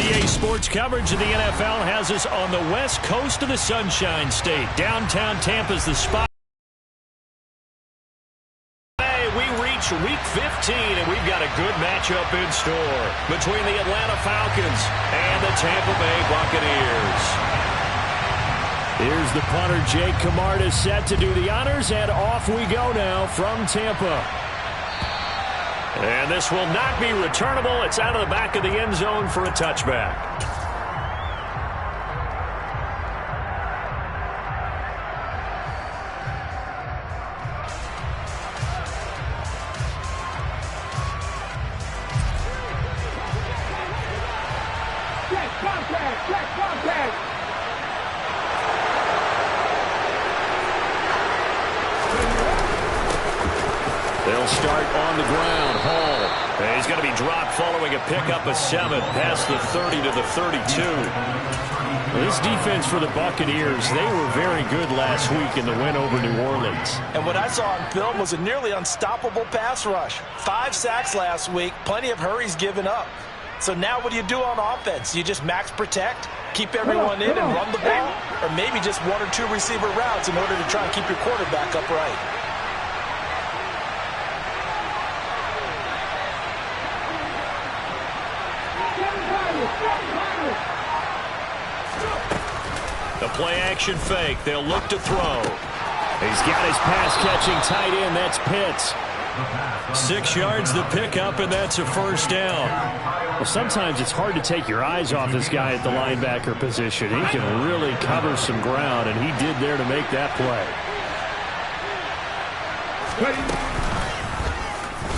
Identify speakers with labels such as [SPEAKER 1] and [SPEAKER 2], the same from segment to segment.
[SPEAKER 1] NBA sports coverage of the NFL has us on the west coast of the Sunshine State. Downtown Tampa's the spot. We reach Week 15, and we've got a good matchup in store between the Atlanta Falcons and the Tampa Bay Buccaneers. Here's the punter, Jake Camarda, set to do the honors, and off we go now from Tampa. And this will not be returnable. It's out of the back of the end zone for a touchback. They'll start on the ground. Hall. He's going to be dropped following a pickup of 7 past the 30 to the 32. This defense for the Buccaneers, they were very good last week in the win over New Orleans.
[SPEAKER 2] And what I saw on film was a nearly unstoppable pass rush. 5 sacks last week, plenty of hurries given up. So now what do you do on offense? You just max protect, keep everyone in and run the ball, or maybe just 1 or 2 receiver routes in order to try and keep your quarterback upright.
[SPEAKER 1] The play-action fake. They'll look to throw. He's got his pass-catching tight end. That's Pitts. 6 yards the pickup, and that's a first down. Well, sometimes it's hard to take your eyes off this guy at the linebacker position. He can really cover some ground, and he did there to make that play.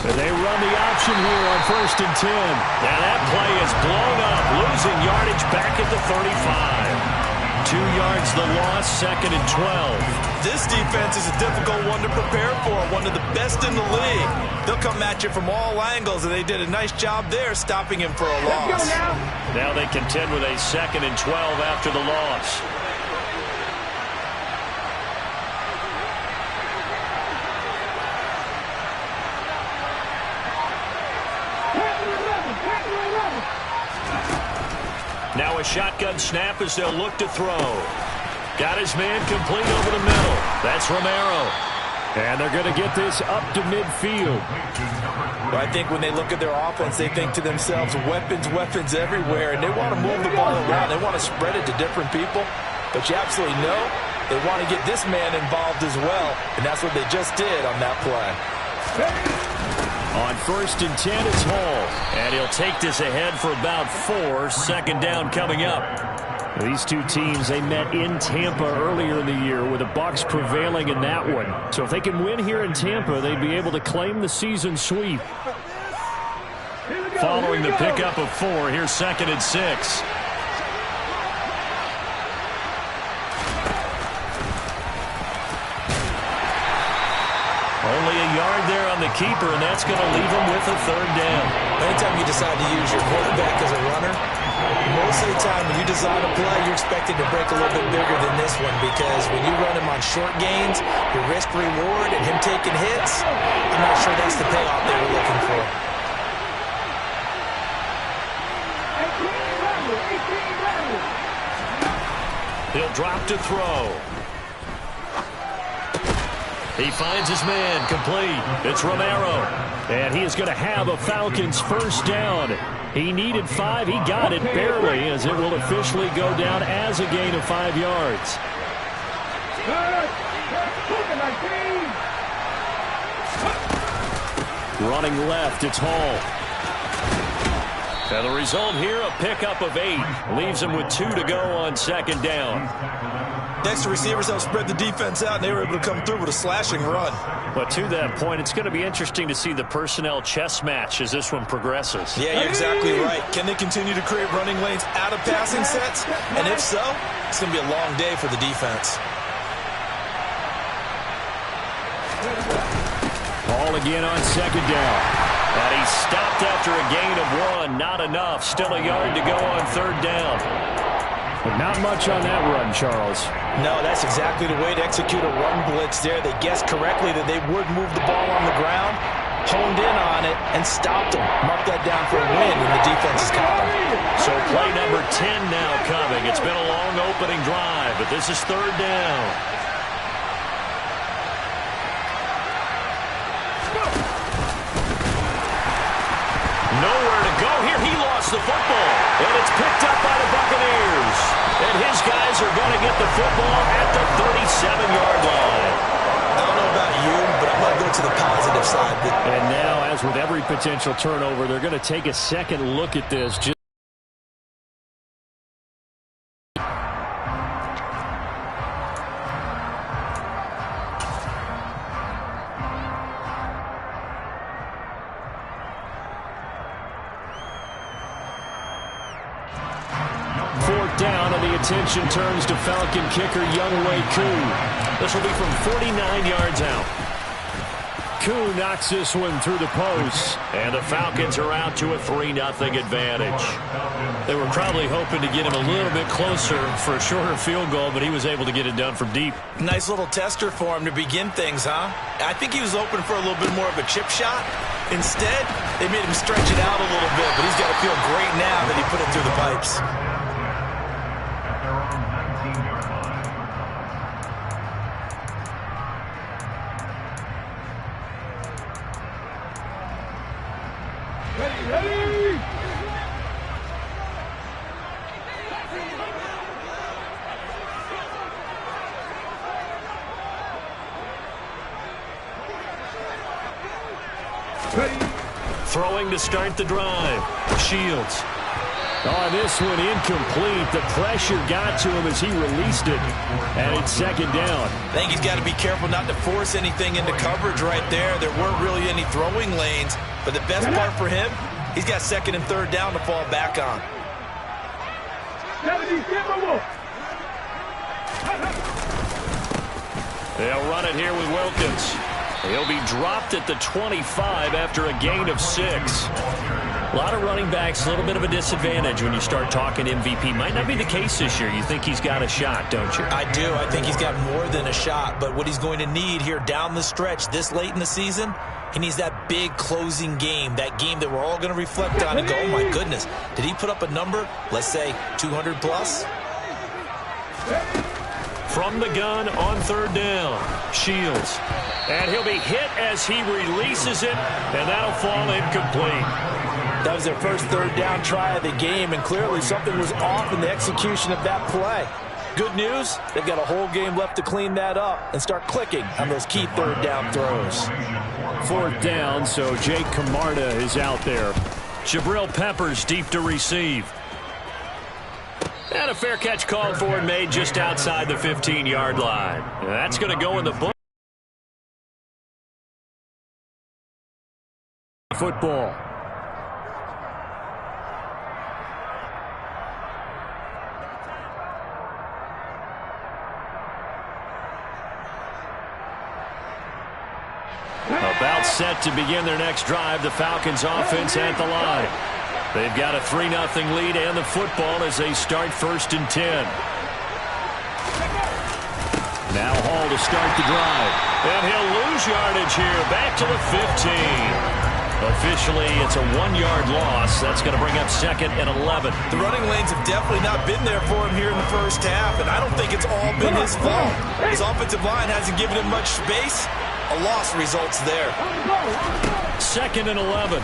[SPEAKER 1] And they run the option here on 1st and 10. Now that play is blown up, losing yardage back at the 35. 2 yards the loss, 2nd and 12.
[SPEAKER 2] This defense is a difficult one to prepare for, one of the best in the league. They'll come at you from all angles, and they did a nice job there stopping him for a loss.
[SPEAKER 1] Now they contend with a 2nd and 12 after the loss. Now a shotgun snap as they'll look to throw. Got his man complete over the middle. That's Romero. And they're going to get this up to midfield.
[SPEAKER 2] Well, I think when they look at their offense, they think to themselves, weapons, weapons everywhere. And they want to move the ball around. They want to spread it to different people. But you absolutely know they want to get this man involved as well. And that's what they just did on that play.
[SPEAKER 1] On 1st and 10, it's Hall. And he'll take this ahead for about 4. 2nd down coming up. These two teams, they met in Tampa earlier in the year with the Bucs prevailing in that one. So if they can win here in Tampa, they'd be able to claim the season sweep. Following the pickup of 4, here's 2nd and 6. Only a yard there on the keeper, and that's going to leave him with a 3rd down.
[SPEAKER 2] Anytime you decide to use your quarterback as a runner, most of the time when you design a play, you're expected to break a little bit bigger than this one, because when you run him on short gains, your risk-reward and him taking hits, I'm not sure that's the payoff they were looking for.
[SPEAKER 1] He'll drop to throw. He finds his man complete. It's Romero. And he is going to have a Falcons 1st down. He needed 5. He got it barely, as it will officially go down as a gain of 5 yards. Running left, it's Hall. And the result here, a pickup of 8. Leaves him with 2 to go on 2nd down.
[SPEAKER 2] Next, the receivers helped spread the defense out, and they were able to come through with a slashing run.
[SPEAKER 1] But to that point, it's going to be interesting to see the personnel chess match as this one progresses.
[SPEAKER 2] Yeah, you're exactly right. Can they continue to create running lanes out of passing sets? And if so, it's going to be a long day for the defense.
[SPEAKER 1] Ball again on 2nd down. And he stopped after a gain of 1. Not enough. Still a yard to go on 3rd down. But not much on that run, Charles.
[SPEAKER 2] No, that's exactly the way to execute a run blitz there. They guessed correctly that they would move the ball on the ground. honed in on it and stopped him. Mark that down for a win, and the defense is caught him.
[SPEAKER 1] So play number 10 now coming. It's been a long opening drive, but this is third down. Nowhere to go here. He lost the football, and it's picked up by the Buccaneers. And his guys are going to get the football at the 37-yard line.
[SPEAKER 2] I don't know about you, but I'm going to go to the positive side.
[SPEAKER 1] And now, as with every potential turnover, they're going to take a second look at this. Fourth down, and the attention turns to Falcon kicker Younghoe Koo. This will be from 49 yards out. Koo knocks this one through the post, and the Falcons are out to a 3-0 advantage. They were probably hoping to get him a little bit closer for a shorter field goal, but he was able to get it done from deep.
[SPEAKER 2] Nice little tester for him to begin things, huh? I think he was open for a little bit more of a chip shot. Instead, they made him stretch it out a little bit, but he's got to feel great now that he put it through the pipes.
[SPEAKER 1] Throwing to start the drive. Shields. Oh, this one incomplete. The pressure got to him as he released it. And it's second down.
[SPEAKER 2] I think he's got to be careful not to force anything into coverage right there. There weren't really any throwing lanes. But the best part for him, he's got second and third down to fall back on.
[SPEAKER 1] They'll run it here with Wilkins. He'll be dropped at the 25 after a gain of 6. A lot of running backs, a little bit of a disadvantage when you start talking MVP. Might not be the case this year. You think he's got a shot, don't you?
[SPEAKER 2] I do. I think he's got more than a shot. But what he's going to need here down the stretch this late in the season, he needs that big closing game, that game that we're all going to reflect on and go, oh, my goodness, did he put up a number, let's say 200 plus?
[SPEAKER 1] From the gun on third down, Shields. And he'll be hit as he releases it, and that'll fall incomplete.
[SPEAKER 2] That was their first third down try of the game, and clearly something was off in the execution of that play. Good news, they've got a whole game left to clean that up and start clicking on those key third down throws.
[SPEAKER 1] Fourth down, so Jake Camarda is out there. Jabril Peppers deep to receive. And a fair catch called for and made just outside the 15-yard line. That's going to go in the book. Football. About set to begin their next drive. The Falcons offense at the line. They've got a 3-0 lead and the football as they start first and 10. Now Hall to start the drive. And he'll lose yardage here. Back to the 15. Officially, it's a 1-yard loss. That's going to bring up second and 11.
[SPEAKER 2] The running lanes have definitely not been there for him here in the first half, and I don't think it's all been his fault. His offensive line hasn't given him much space. A loss results there.
[SPEAKER 1] Second and 11.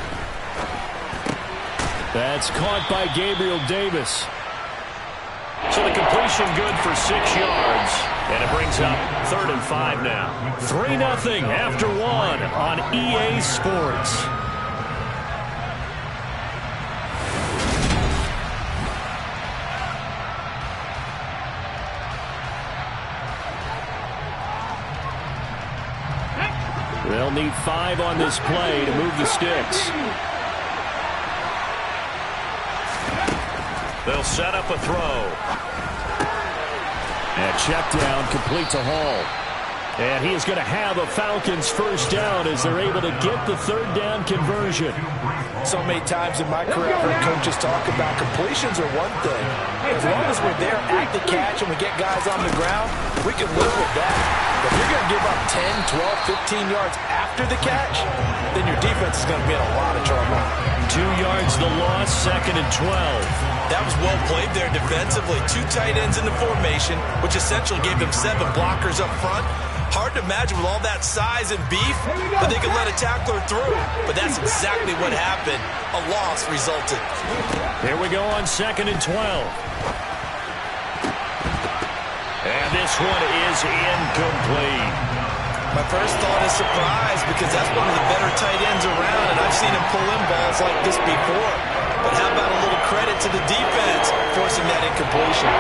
[SPEAKER 1] That's caught by Gabriel Davis. So the completion good for 6 yards. And it brings up third and 5 now. 3-0 after 1 on EA Sports. They'll need 5 on this play to move the sticks. They'll set up a throw. And check down complete to Hall. And he is going to have a Falcons first down as they're able to get the third down conversion.
[SPEAKER 2] So many times in my career, I've heard coaches talk about completions are one thing. As long as we're there at the catch and we get guys on the ground, we can live with that. If you're going to give up 10, 12, 15 yards after the catch, then your defense is going to be in a lot of trouble.
[SPEAKER 1] 2 yards the loss, 2nd and 12.
[SPEAKER 2] That was well played there defensively. 2 tight ends in the formation, which essentially gave them 7 blockers up front. Hard to imagine with all that size and beef that they could let a tackler through. But that's exactly what happened. A loss resulted.
[SPEAKER 1] Here we go on 2nd and 12. And this one is incomplete.
[SPEAKER 2] My first thought is surprise because that's one of the better tight ends around, and I've seen him pull in balls like this before. But how about a little credit to the defense forcing that incompletion?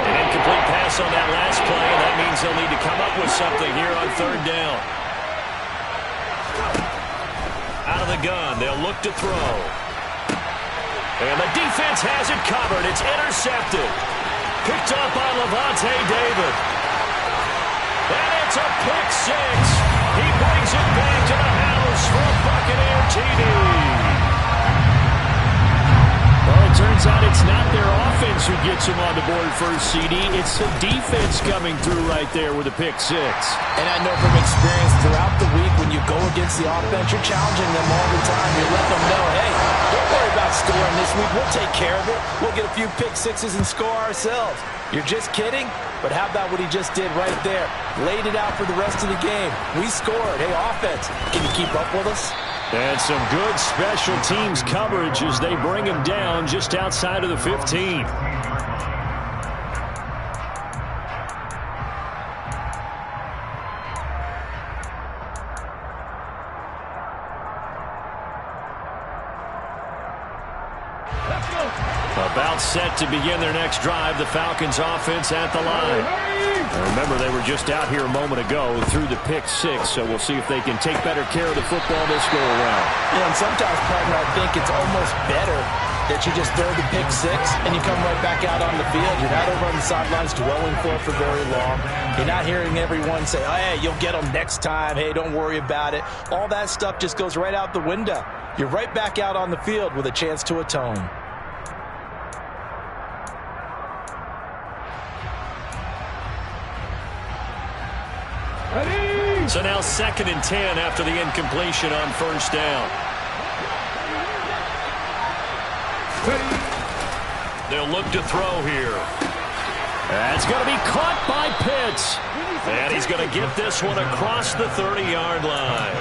[SPEAKER 1] An incomplete pass on that last play, and that means they'll need to come up with something here on 3rd down. Out of the gun, they'll look to throw. And the defense has it covered. It's intercepted. Picked up by Levante David. And it's a pick 6. He brings it back to the house for a Buccaneer TD. Well, it turns out it's not their offense who gets them on the board first, CD. It's the defense coming through right there with a pick 6.
[SPEAKER 2] And I know from experience throughout the week when you go against the offense, you're challenging them all the time. You let them know, hey, don't worry about scoring this week. We'll take care of it. We'll get a few pick 6s and score ourselves. You're just kidding? But how about what he just did right there? Laid it out for the rest of the game. We scored. Hey, offense, can you keep up with us?
[SPEAKER 1] And some good special teams coverage as they bring him down just outside of the 15. About set to begin their next drive, the Falcons offense at the line. And remember, they were just out here a moment ago through the pick 6, so we'll see if they can take better care of the football this go around.
[SPEAKER 2] Yeah, and sometimes, partner, I think it's almost better that you just throw the pick 6 and you come right back out on the field. You're not over on the sidelines dwelling for very long. You're not hearing everyone say, oh, hey, you'll get them next time. Hey, don't worry about it. All that stuff just goes right out the window. You're right back out on the field with a chance to atone.
[SPEAKER 1] So now 2nd and 10 after the incompletion on 1st down. They'll look to throw here. That's going to be caught by Pitts. And he's going to get this one across the 30-yard line.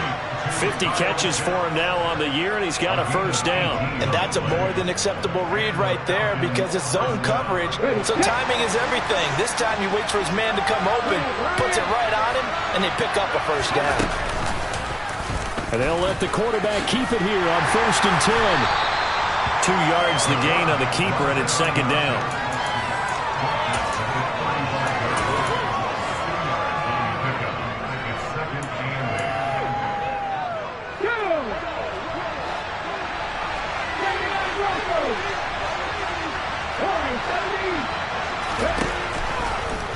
[SPEAKER 1] 50 catches for him now on the year, and he's got a first down.
[SPEAKER 2] And that's a more than acceptable read right there because it's zone coverage, so timing is everything. This time he waits for his man to come open, puts it right on him, and they pick up a first down.
[SPEAKER 1] And they'll let the quarterback keep it here on 1st and 10. 2 yards the gain on the keeper, and it's 2nd down.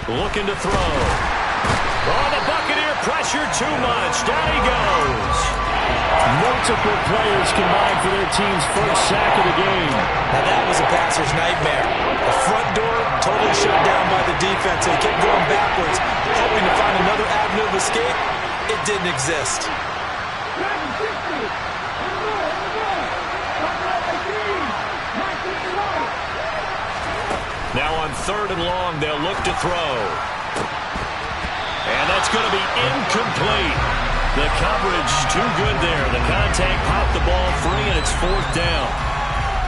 [SPEAKER 1] Looking to throw. Oh, the Buccaneer pressure too much. Down he goes. Multiple players combined for their team's first sack of the game.
[SPEAKER 2] Now that was a passer's nightmare. The front door totally shut down by the defense, and he kept going backwards, hoping to find another avenue of escape. It didn't exist.
[SPEAKER 1] Now on 3rd and long, they'll look to throw. And that's going to be incomplete. The coverage too good there. The contact popped the ball free, and it's 4th down.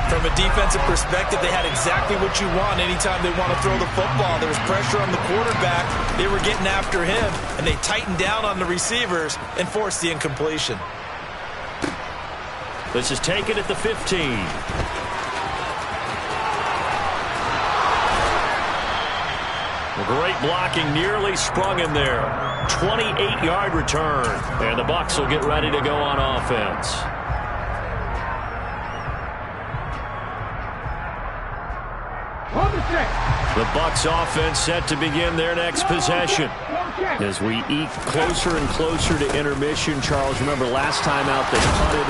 [SPEAKER 2] From a defensive perspective, they had exactly what you want anytime they want to throw the football. There was pressure on the quarterback. They were getting after him, and they tightened down on the receivers and forced the incompletion.
[SPEAKER 1] This is taken at the 15. Great blocking, nearly sprung him there. 28-yard return, and the Bucs will get ready to go on offense. The Bucs offense set to begin their next possession. As we eke closer and closer to intermission, Charles, remember last time out they punted.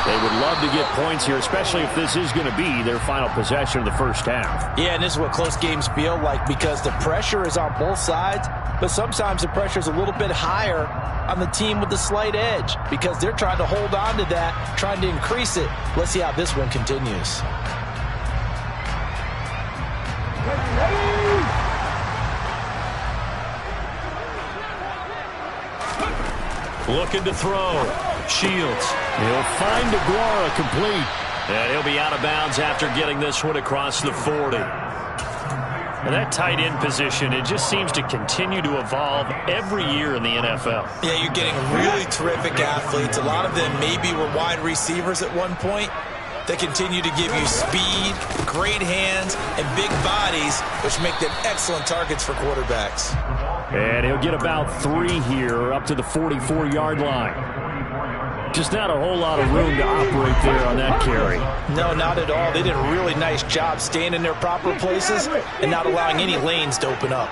[SPEAKER 1] They would love to get points here, especially if this is going to be their final possession of the first half.
[SPEAKER 2] Yeah, and this is what close games feel like because the pressure is on both sides, but sometimes the pressure is a little bit higher on the team with the slight edge because they're trying to hold on to that, trying to increase it. Let's see how this one continues.
[SPEAKER 1] Looking to throw. Shields. He'll find DeGuara complete. And he'll be out of bounds after getting this one across the 40. And that tight end position, it just seems to continue to evolve every year in the NFL.
[SPEAKER 2] Yeah, you're getting really terrific athletes. A lot of them maybe were wide receivers at one point. They continue to give you speed, great hands, and big bodies, which make them excellent targets for quarterbacks.
[SPEAKER 1] And he'll get about 3 here up to the 44-yard line. Just not a whole lot of room to operate there on that carry.
[SPEAKER 2] No, not at all. They did a really nice job staying in their proper places and not allowing any lanes to open up.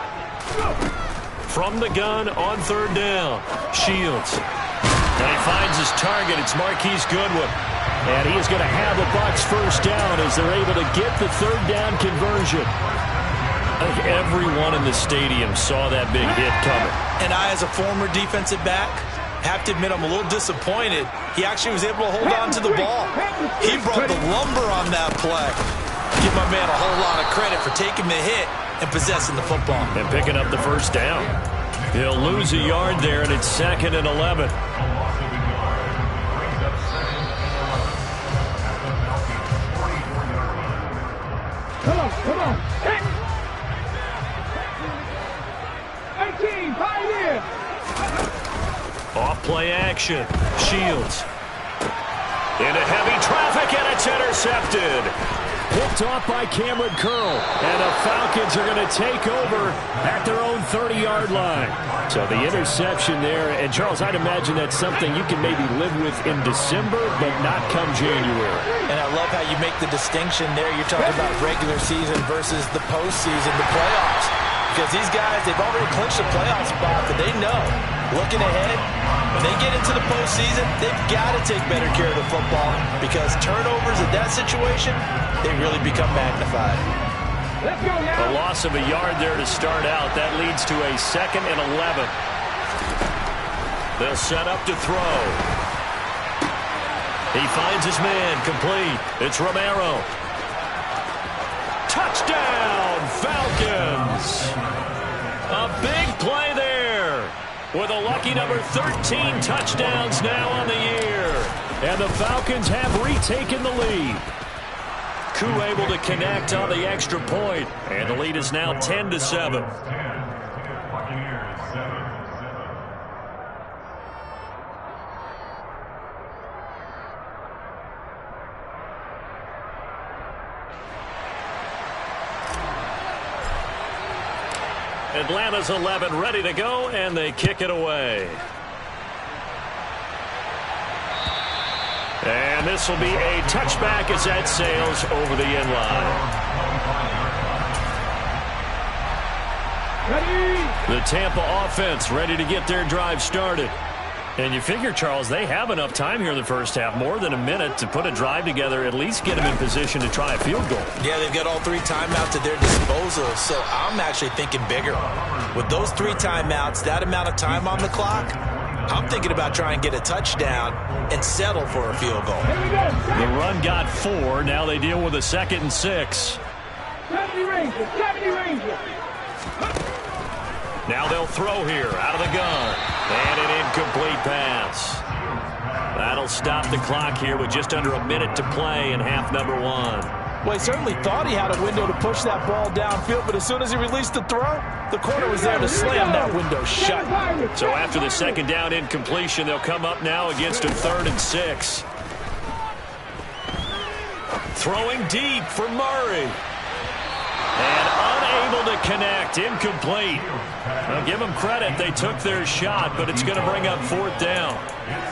[SPEAKER 1] From the gun on 3rd down, Shields. And he finds his target. It's Marquise Goodwin. And he is going to have the Bucs first down as they're able to get the 3rd down conversion. I think everyone in the stadium saw that big hit coming.
[SPEAKER 2] And I, as a former defensive back, have to admit I'm a little disappointed. He actually was able to hold on to the ball. He brought the lumber on that play. Give my man a whole lot of credit for taking the hit and possessing the football.
[SPEAKER 1] And picking up the first down. He'll lose a yard there, and it's 2nd and 11.
[SPEAKER 3] Come on. 18, pioneer.
[SPEAKER 1] Off play action. Shields. Into heavy traffic, and it's intercepted. Picked off by Cameron Curl. And the Falcons are going to take over at their own 30-yard line. So the interception there. And, Charles, I'd imagine that's something you can maybe live with in December, but not come January.
[SPEAKER 2] And I love how you make the distinction there. You're talking about regular season versus the postseason, the playoffs. Because these guys, they've already clinched a playoff spot, but they know, looking ahead, when they get into the postseason, they've got to take better care of the football because turnovers in that situation, they really become magnified.
[SPEAKER 1] A loss of a yard there to start out. That leads to a 2nd and 11. They'll set up to throw. He finds his man complete. It's Romero. Touchdown, Falcons! A big play there with a lucky number 13 touchdowns now on the year. And the Falcons have retaken the lead. Koo able to connect on the extra point, and the lead is now 10-7. Atlanta's 11 ready to go, and they kick it away. And this will be a touchback as that sails over the end line. The Tampa offense ready to get their drive started. And you figure, Charles, they have enough time here in the first half, more than a minute, to put a drive together, at least get them in position to try a field goal.
[SPEAKER 2] Yeah, they've got all 3 timeouts at their disposal, so I'm actually thinking bigger. With those 3 timeouts, that amount of time on the clock, I'm thinking about trying to get a touchdown and settle for a field goal.
[SPEAKER 1] The run got 4. Now they deal with a 2nd and 6. Now they'll throw here out of the gun. And an incomplete pass. That'll stop the clock here with just under a minute to play in half number 1.
[SPEAKER 2] Well, he certainly thought he had a window to push that ball downfield, but as soon as he released the throw, the corner was there to slam that window shut.
[SPEAKER 1] So after the 2nd down incompletion, they'll come up now against a 3rd and 6. Throwing deep for Murray. And unable to connect. Incomplete. Well, give them credit. They took their shot, but it's going to bring up 4th down.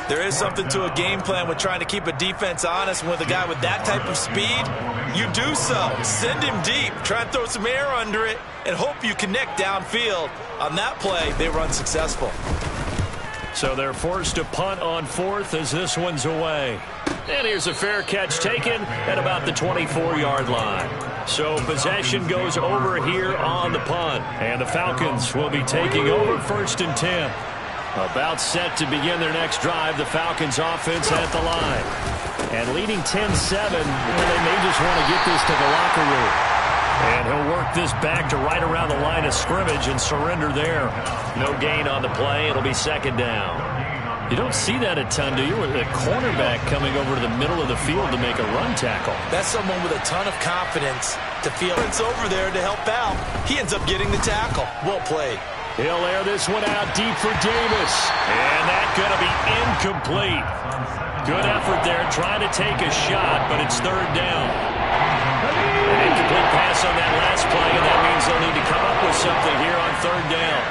[SPEAKER 2] There is something to a game plan with trying to keep a defense honest. And with a guy with that type of speed, you do so. Send him deep. Try and throw some air under it and hope you connect downfield. On that play, they were unsuccessful.
[SPEAKER 1] So they're forced to punt on 4th as this one's away. And here's a fair catch taken at about the 24-yard line. So possession goes over here on the punt. And the Falcons will be taking over 1st and 10. About set to begin their next drive, the Falcons offense at the line. And leading 10-7, they may just want to get this to the locker room. And he'll work this back to right around the line of scrimmage and surrender there. No gain on the play. It'll be 2nd down. You don't see that a ton, do you? With a cornerback coming over to the middle of the field to make a run tackle.
[SPEAKER 2] That's someone with a ton of confidence to feel it's over there to help out. He ends up getting the tackle. Well played.
[SPEAKER 1] He'll air this one out deep for Davis. And that's going to be incomplete. Good effort there trying to take a shot, but it's 3rd down. An incomplete pass on that last play, and that means they'll need to come up with something here on 3rd down.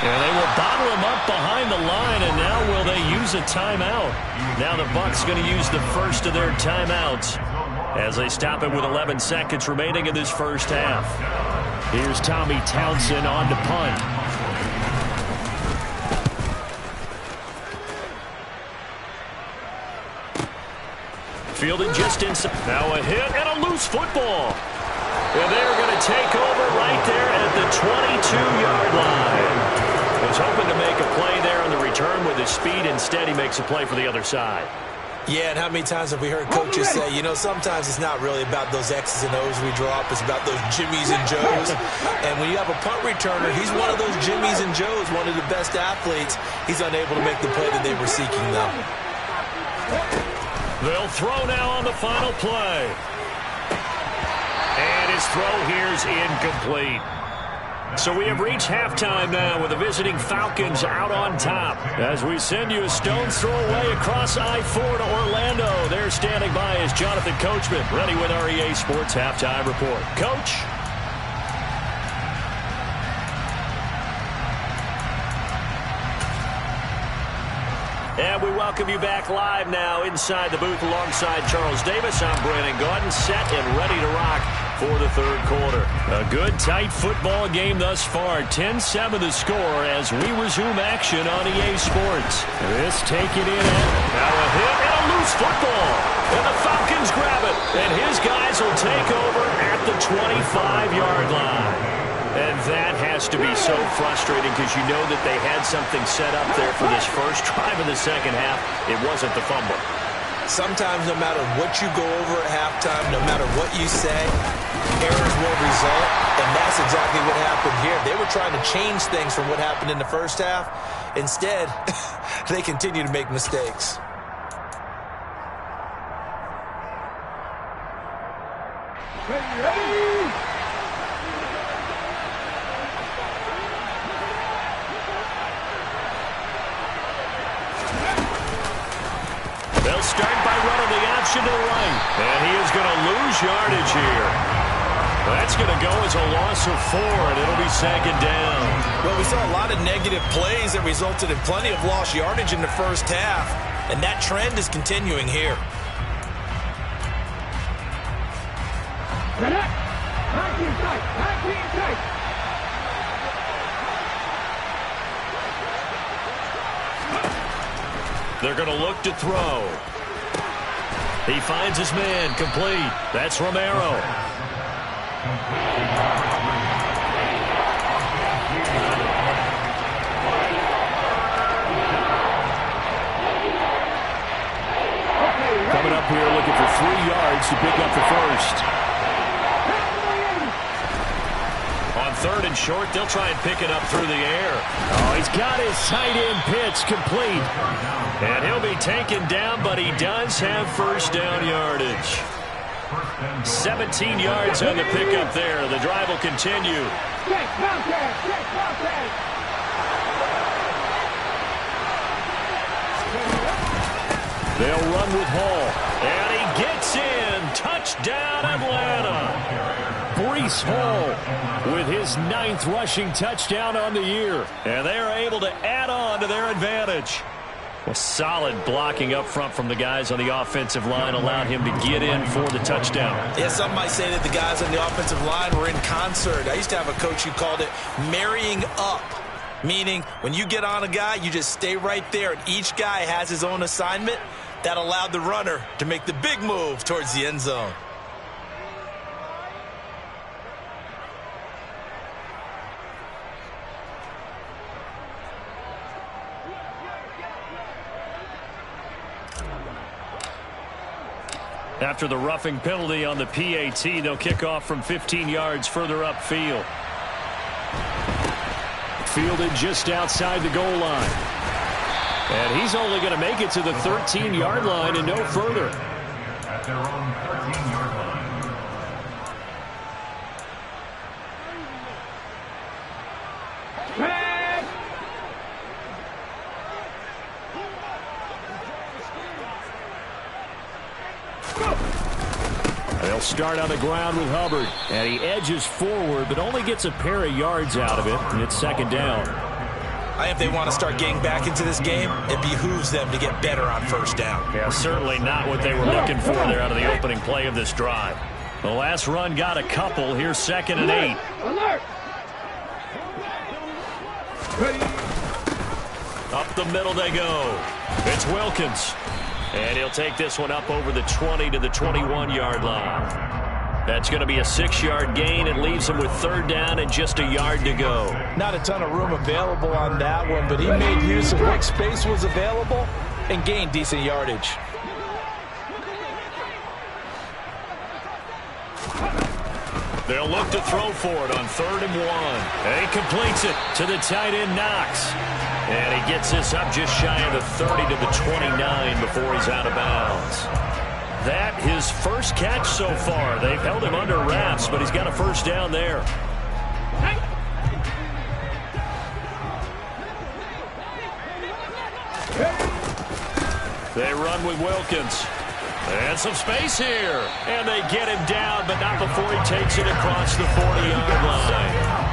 [SPEAKER 1] And they will bottle him up behind the line, and now will they use a timeout? Now the Bucs going to use the first of their timeouts as they stop it with 11 seconds remaining in this first half. Here's Tommy Townsend on to punt. Fielded just inside. Now a hit and a loose football. And they're going to take over right there at the 22-yard line. Was hoping to make a play there on the return with his speed. Instead, he makes a play for the other side.
[SPEAKER 2] Yeah, and how many times have we heard coaches say, you know, sometimes it's not really about those X's and O's we draw up. It's about those Jimmies and Joes. And when you have a punt returner, he's one of those Jimmies and Joes, one of the best athletes. He's unable to make the play that they were seeking, though.
[SPEAKER 1] They'll throw now on the final play. And his throw here's incomplete. So we have reached halftime now with the visiting Falcons out on top. As we send you a stone's throw away across I-4 to Orlando. There standing by is Jonathan Coachman, ready with our EA Sports Halftime Report. Coach? And we welcome you back live now inside the booth alongside Charles Davis. I'm Brandon Gaudin, set and ready to rock for the 3rd quarter. A good, tight football game thus far. 10-7 the score as we resume action on EA Sports. This taken in at now a hit and a loose football. And the Falcons grab it. And his guys will take over at the 25-yard line. And that has to be so frustrating because you know that they had something set up there for this first drive of the second half. It wasn't the fumble.
[SPEAKER 2] Sometimes no matter what you go over at halftime, no matter what you say, errors will result, and that's exactly what happened here. They were trying to change things from what happened in the first half. Instead, they continue to make mistakes.
[SPEAKER 3] Ready?
[SPEAKER 1] They'll start by running the option to the right. And he is going to lose yardage here. That's going to go as a loss of 4, and it'll be 2nd down.
[SPEAKER 2] Well, we saw a lot of negative plays that resulted in plenty of lost yardage in the first half, and that trend is continuing here.
[SPEAKER 1] They're going to look to throw. He finds his man, complete. That's Romero. Coming up here looking for 3 yards to pick up the first. On 3rd and short, they'll try and pick it up through the air. Oh, he's got his tight end pitch complete. And he'll be taken down, but he does have first down yardage. 17 yards on the pickup there. The drive will continue. They'll run with Hall. And he gets in. Touchdown, Atlanta. Breece Hall with his 9th rushing touchdown on the year. And they are able to add on to their advantage. Well, solid blocking up front from the guys on the offensive line allowed him to get in for the touchdown.
[SPEAKER 2] Yeah, some might say that the guys on the offensive line were in concert. I used to have a coach who called it marrying up, meaning when you get on a guy, you just stay right there, and each guy has his own assignment. That allowed the runner to make the big move towards the end zone.
[SPEAKER 1] After the roughing penalty on the PAT, they'll kick off from 15 yards further upfield. Fielded just outside the goal line. And he's only going to make it to the 13-yard line and no further.
[SPEAKER 4] At their own 13-yard line.
[SPEAKER 1] They'll start on the ground with Hubbard. And he edges forward, but only gets a pair of yards out of it. And it's 2nd down.
[SPEAKER 2] I think if they want to start getting back into this game, it behooves them to get better on 1st down.
[SPEAKER 1] Yeah, certainly not what they were looking for there out of the opening play of this drive. The last run got a couple. Here's 2nd and 8.
[SPEAKER 3] Alert!
[SPEAKER 1] Up the middle they go. It's Wilkins. And he'll take this one up over the 20 to the 21-yard line. That's going to be a 6-yard gain. It leaves him with 3rd down and just a yard to go.
[SPEAKER 2] Not a ton of room available on that one, but he made use of what space was available and gained decent yardage.
[SPEAKER 1] They'll look to throw for it on 3rd and 1. And he completes it to the tight end, Knox. And he gets this up just shy of the 30 to the 29 before he's out of bounds. That his first catch so far. They've held him under wraps, but he's got a 1st down there. They run with Wilkins. And some space here. And they get him down, but not before he takes it across the 40-yard line.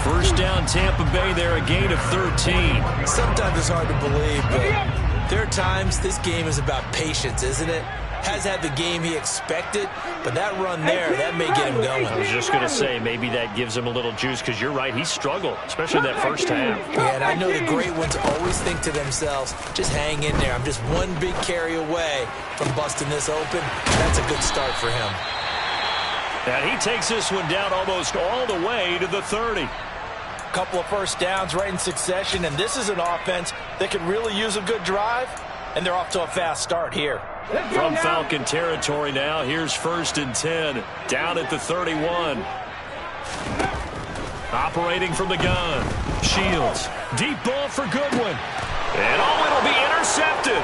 [SPEAKER 1] 1st down, Tampa Bay there, a gain of 13.
[SPEAKER 2] Sometimes it's hard to believe, but there are times this game is about patience, isn't it? Has had the game he expected, but that run there, that may get him going.
[SPEAKER 1] I was just going to say, maybe that gives him a little juice, because you're right, he struggled, especially that 1st half.
[SPEAKER 2] Yeah, and I know the great ones always think to themselves, just hang in there. I'm just one big carry away from busting this open. That's a good start for him.
[SPEAKER 1] And he takes this one down almost all the way to the 30.
[SPEAKER 2] Couple of 1st downs right in succession, and this is an offense that could really use a good drive, and they're off to a fast start here.
[SPEAKER 1] From Falcon territory now, here's 1st and 10, down at the 31. Operating from the gun, Shields, deep ball for Goodwin. And it'll be intercepted.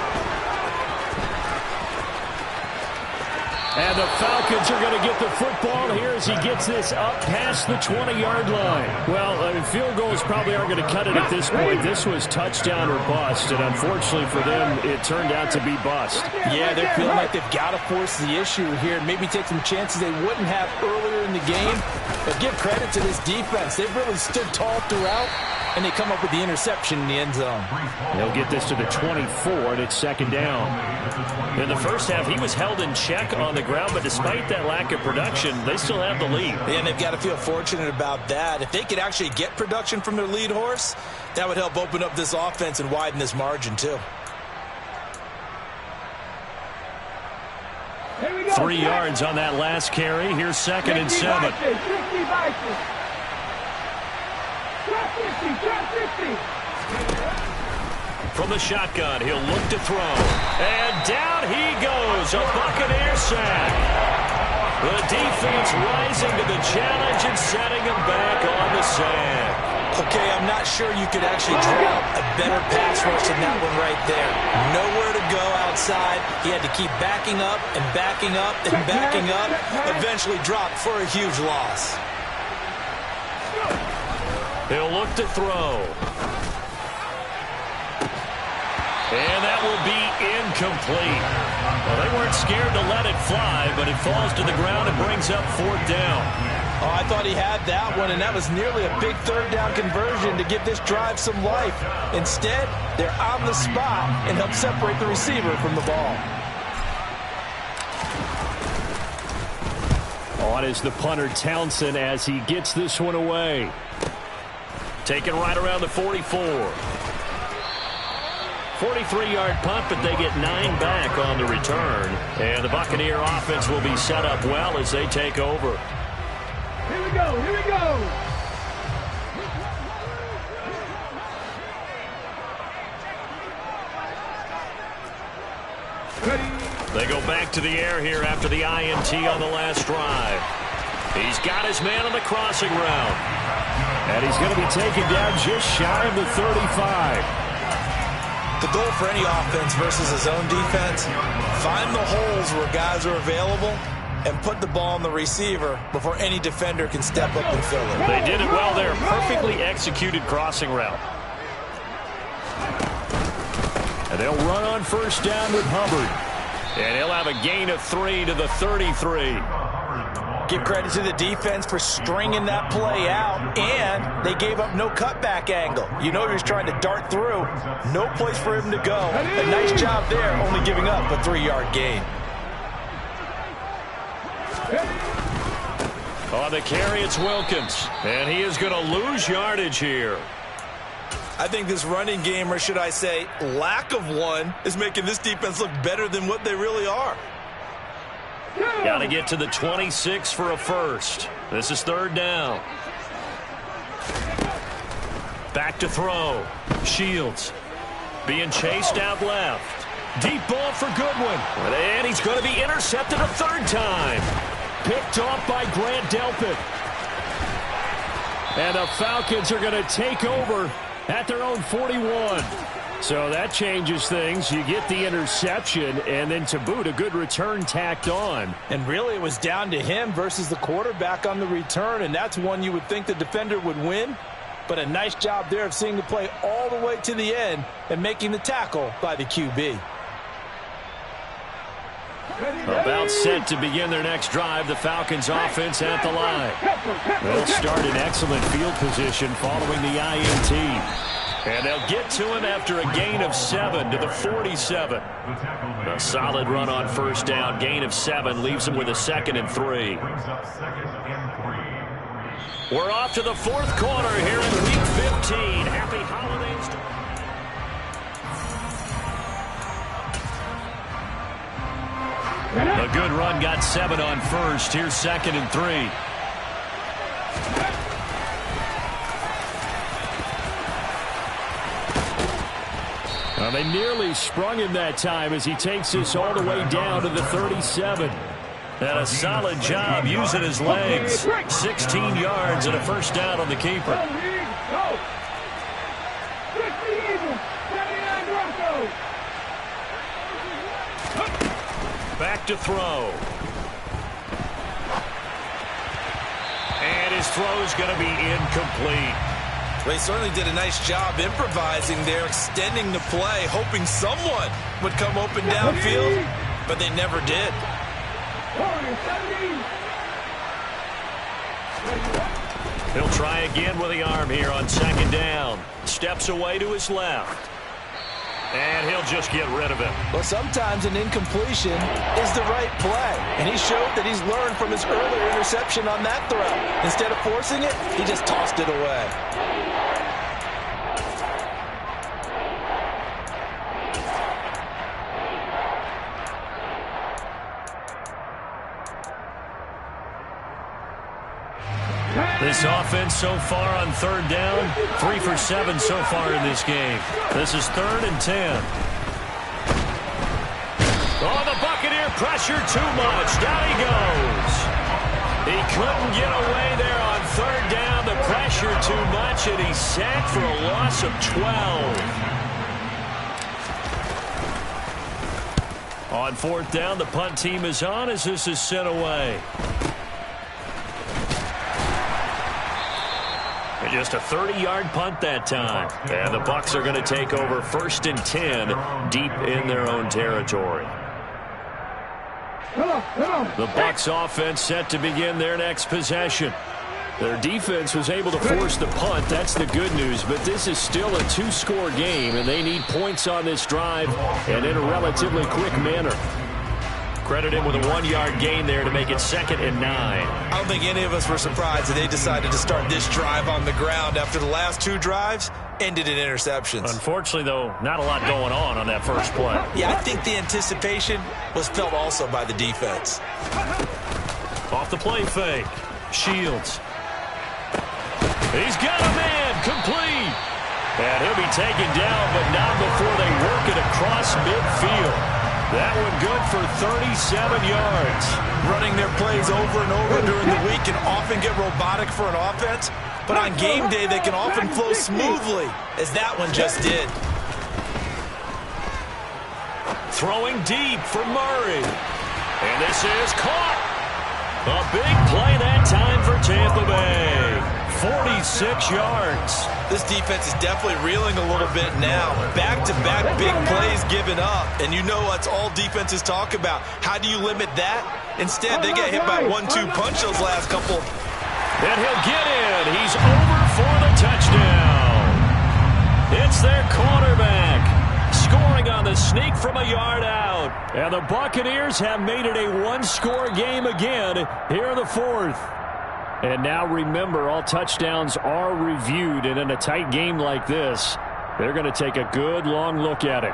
[SPEAKER 1] And the Falcons are going to get the football here as he gets this up past the 20-yard line. Well, I mean, field goals probably aren't going to cut it at this point. This was touchdown or bust, and unfortunately for them, it turned out to be bust.
[SPEAKER 2] Yeah, they're feeling like they've got to force the issue here, maybe take some chances they wouldn't have earlier in the game. But give credit to this defense. They've really stood tall throughout, and they come up with the interception in the end zone.
[SPEAKER 1] They'll get this to the 24, and it's 2nd down. In the 1st half, he was held in check on the ground, but despite that lack of production, they still have the lead.
[SPEAKER 2] And they've got to feel fortunate about that. If they could actually get production from their lead horse, that would help open up this offense and widen this margin, too.
[SPEAKER 1] 3 yards on that last carry. Here's 2nd and 7. From the shotgun, he'll look to throw. And down he goes, a Buccaneer sack. The defense rising to the challenge and setting him back on the sack.
[SPEAKER 2] Okay, I'm not sure you could actually draw a better pass rush than that one right there. Nowhere to go outside. He had to keep backing up and backing up and backing up. Eventually dropped for a huge loss.
[SPEAKER 1] He'll look to throw. And that will be incomplete. Well, they weren't scared to let it fly, but it falls to the ground and brings up 4th down.
[SPEAKER 2] Oh, I thought he had that one, and that was nearly a big 3rd down conversion to give this drive some life. Instead, they're on the spot and help separate the receiver from the ball.
[SPEAKER 1] On is the punter, Townsend, as he gets this one away. Taken right around the 44. 43-yard punt, but they get 9 back on the return. And the Buccaneer offense will be set up well as they take over.
[SPEAKER 3] Here we go, here we go.
[SPEAKER 1] They go back to the air here after the INT on the last drive. He's got his man on the crossing route. And he's going to be taken down just shy of the 35.
[SPEAKER 2] The goal for any offense versus his own defense, find the holes where guys are available and put the ball on the receiver before any defender can step up and fill it.
[SPEAKER 1] They did it well there. Perfectly executed crossing route. And they'll run on 1st down with Hubbard. And he'll have a gain of 3 to the 33.
[SPEAKER 2] Give credit to the defense for stringing that play out, and they gave up no cutback angle. You know he was trying to dart through. No place for him to go. A nice job there, only giving up a 3-yard gain.
[SPEAKER 1] On the carry, it's Wilkins. And he is going to lose yardage here.
[SPEAKER 2] I think this running game, or should I say lack of one, is making this defense look better than what they really are.
[SPEAKER 1] Got to get to the 26 for a first. This is 3rd down. Back to throw. Shields being chased out left. Deep ball for Goodwin. And he's going to be intercepted a 3rd time. Picked off by Grant Delpit. And the Falcons are going to take over at their own 41. So that changes things. You get the interception, and then to boot, a good return tacked on.
[SPEAKER 2] And really, it was down to him versus the quarterback on the return, and that's one you would think the defender would win. But a nice job there of seeing the play all the way to the end and making the tackle by the QB.
[SPEAKER 1] About set to begin their next drive, the Falcons offense at the line. They'll start in excellent field position following the INT. And they'll get to him after a gain of 7 to the 47. A solid run on 1st down. Gain of 7 leaves him with a 2nd and 3. We're off to the 4th quarter here in Week 15. Happy holidays to... A good run, got 7 on 1st. Here's 2nd and 3. Well, they nearly sprung him that time as he takes this all the way down to the 37. And a solid job using his legs. 16 yards and a 1st down on the keeper. Back to throw. And his throw is going to be incomplete.
[SPEAKER 2] Well, he certainly did a nice job improvising there, extending the play, hoping someone would come open downfield, but they never did.
[SPEAKER 1] He'll try again with the arm here on 2nd down. Steps away to his left. And he'll just get rid of it.
[SPEAKER 2] Well, sometimes an incompletion is the right play. And he showed that he's learned from his earlier interception on that throw. Instead of forcing it, he just tossed it away.
[SPEAKER 1] This offense so far on 3rd down, 3 for 7 so far in this game. This is 3rd and 10. Oh, the Buccaneer pressure too much. Down he goes. He couldn't get away there on 3rd down. The pressure too much, and he's sacked for a loss of 12. On 4th down, the punt team is on as this is sent away. And just a 30-yard punt that time. And the Bucs are going to take over 1st and 10 deep in their own territory. The Bucs offense set to begin their next possession. Their defense was able to force the punt. That's the good news. But this is still a 2-score game, and they need points on this drive and in a relatively quick manner. Credit him with a 1-yard gain there to make it 2nd and 9.
[SPEAKER 2] I don't think any of us were surprised that they decided to start this drive on the ground after the last 2 drives ended in interceptions.
[SPEAKER 1] Unfortunately, though, not a lot going on that first play.
[SPEAKER 2] Yeah, I think the anticipation was felt also by the defense.
[SPEAKER 1] Off the play fake. Shields. He's got a man complete. And he'll be taken down, but not before they work it across midfield. That one good for 37 yards.
[SPEAKER 2] Running their plays over and over during the week can often get robotic for an offense, but on game day they can often flow smoothly, as that one just did.
[SPEAKER 1] Throwing deep for Murray. And this is caught. A big play that time for Tampa Bay. 46 yards.
[SPEAKER 2] This defense is definitely reeling a little bit now. Back-to-back big plays given up. And you know that's all defenses talk about. How do you limit that? Instead, they get hit by 1-2 punch those last couple.
[SPEAKER 1] And he'll get in. He's over for the touchdown. It's their quarterback. Scoring on the sneak from a yard out. And the Buccaneers have made it a 1-score game again here in the 4th. And now remember, all touchdowns are reviewed, and in a tight game like this, they're going to take a good long look at it.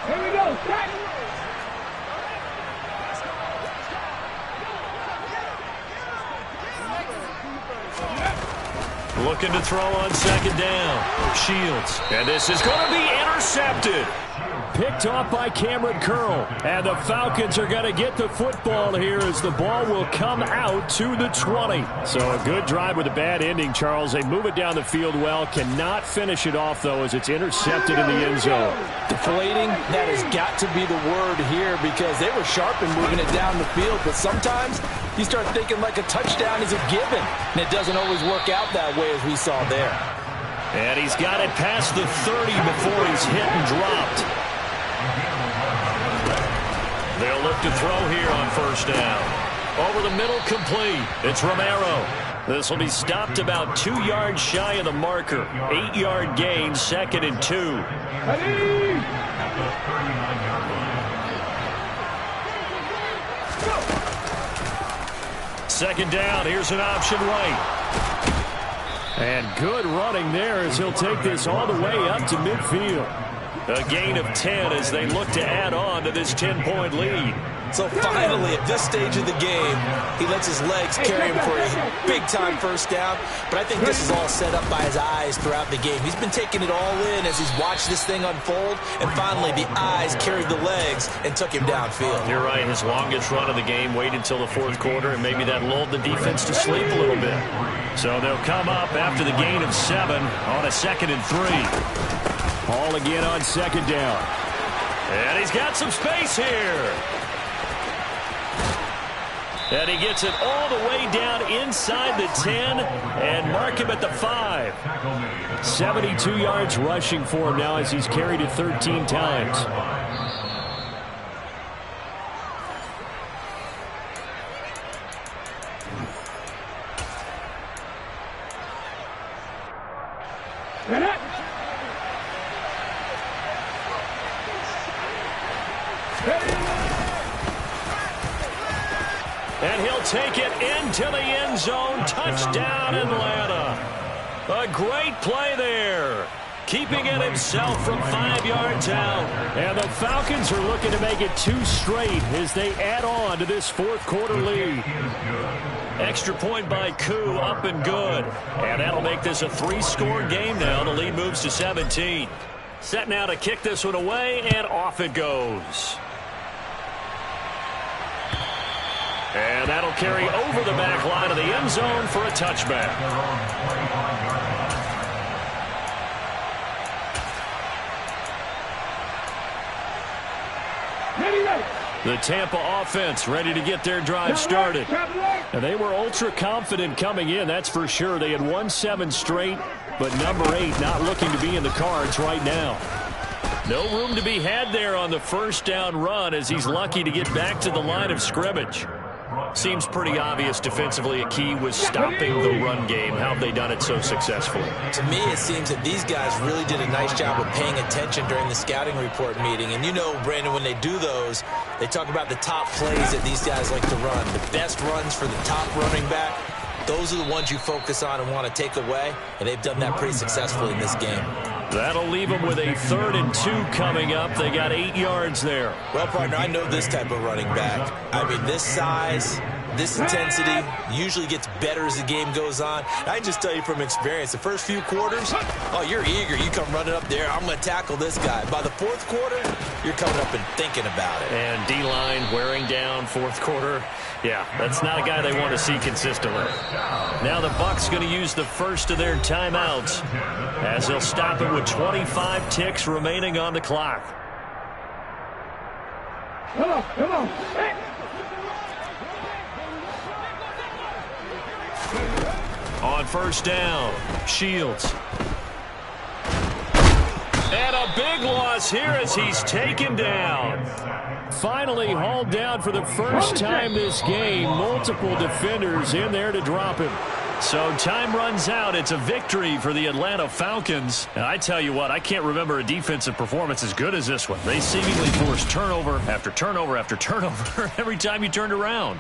[SPEAKER 3] Here we go.
[SPEAKER 1] Looking to throw on 2nd down. Shields. And this is going to be intercepted. Picked off by Cameron Curl. And the Falcons are going to get the football here as the ball will come out to the 20. So a good drive with a bad ending, Charles. They move it down the field well. Cannot finish it off, though, as it's intercepted in the end zone.
[SPEAKER 2] Deflating, that has got to be the word here, because they were sharp in moving it down the field. But sometimes you start thinking like a touchdown is a given, and it doesn't always work out that way as we saw there.
[SPEAKER 1] And he's got it past the 30 before he's hit and dropped. They'll look to throw here on 1st down. Over the middle, complete. It's Romero. This will be stopped about 2 yards shy of the marker. 8-yard gain, 2nd and 2. Second down, here's an option right. And good running there as he'll take this all the way up to midfield. A gain of 10 as they look to add on to this 10-point lead.
[SPEAKER 2] So finally, at this stage of the game, he lets his legs carry him for a big-time 1st down. But I think this is all set up by his eyes throughout the game. He's been taking it all in as he's watched this thing unfold. And finally, the eyes carried the legs and took him downfield.
[SPEAKER 1] You're right. His longest run of the game waited until the 4th quarter, and maybe that lulled the defense to sleep a little bit. So they'll come up after the gain of 7 on a 2nd and 3. Ball again on 2nd down. And he's got some space here. And he gets it all the way down inside the 10 and mark him at the 5. 72 yards rushing for him now as he's carried it 13 times. And he'll take it into the end zone. Touchdown, Atlanta. A great play there. Keeping it himself from 5 yards out. And the Falcons are looking to make it 2 straight as they add on to this 4th quarter lead. Extra point by Koo, up and good. And that'll make this a 3-score game now. The lead moves to 17. Set now to kick this one away, and off it goes. And that'll carry over the back line of the end zone for a touchback. The Tampa offense ready to get their drive started. And they were ultra confident coming in, that's for sure. They had won 7 straight, but number 8 not looking to be in the cards right now. No room to be had there on the first down run as he's lucky to get back to the line of scrimmage. Seems pretty obvious defensively a key was stopping the run game. How have they done it so successfully?
[SPEAKER 2] To me, it seems that these guys really did a nice job of paying attention during the scouting report meeting. And you know, Brandon, when they do those, they talk about the top plays that these guys like to run. The best runs for the top running back, those are the ones you focus on and want to take away. And they've done that pretty successfully in this game.
[SPEAKER 1] That'll leave them with a 3rd and 2 coming up. They got 8 yards there.
[SPEAKER 2] Well, partner, I know this type of running back. I mean, this size, this intensity usually gets better as the game goes on. I can just tell you from experience, the first few quarters, oh, you're eager. You come running up there, I'm going to tackle this guy. By the 4th quarter, you're coming up and thinking about it.
[SPEAKER 1] And D-line wearing down 4th quarter. Yeah, that's not a guy they want to see consistently. Now the Bucs going to use the first of their timeouts as they'll stop it with 25 ticks remaining on the clock.
[SPEAKER 3] Come on, come on. Hey.
[SPEAKER 1] On first down, Shields. And a big loss here as he's taken down. Finally hauled down for the first time this game. Multiple defenders in there to drop him. So time runs out. It's a victory for the Atlanta Falcons. And I tell you what, I can't remember a defensive performance as good as this one. They seemingly forced turnover after turnover after turnover every time you turned around.